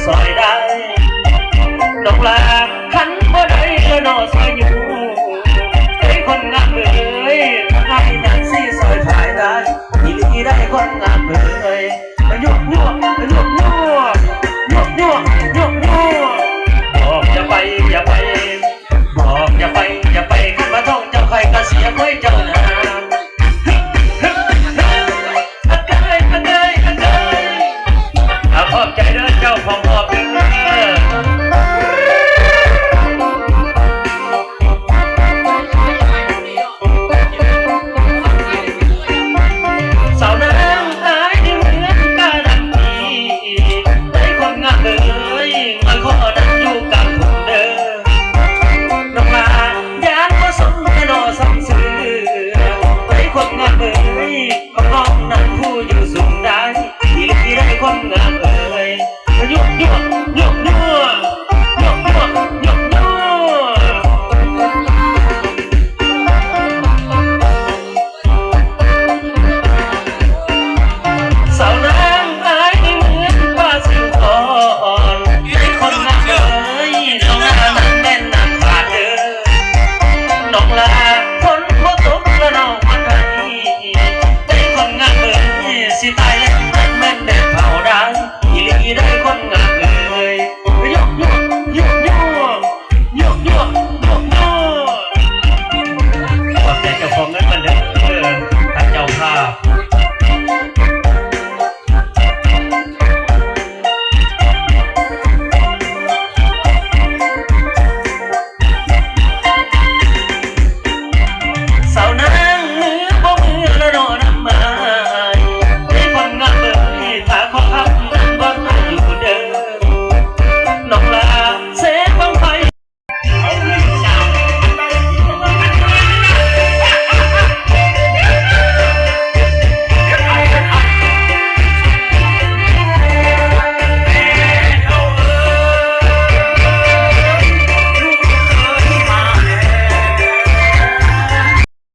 ซอยได้ดอกลาขันบ่ได้ก็นอซอยอยู่ไอ้คนงามเลยให้แท็กซี่ซอยขายได้อีลีได้คนงามเลยยุกยั่วยุกยั่วยุกยั่วยุกยั่วบอกอย่าไปอย่าไปบอกอย่าไปอย่าไปขึ้นมาท่องเจ้าใครก็เสียไว้เจ้านานขอบใจเด้อเจ้าของ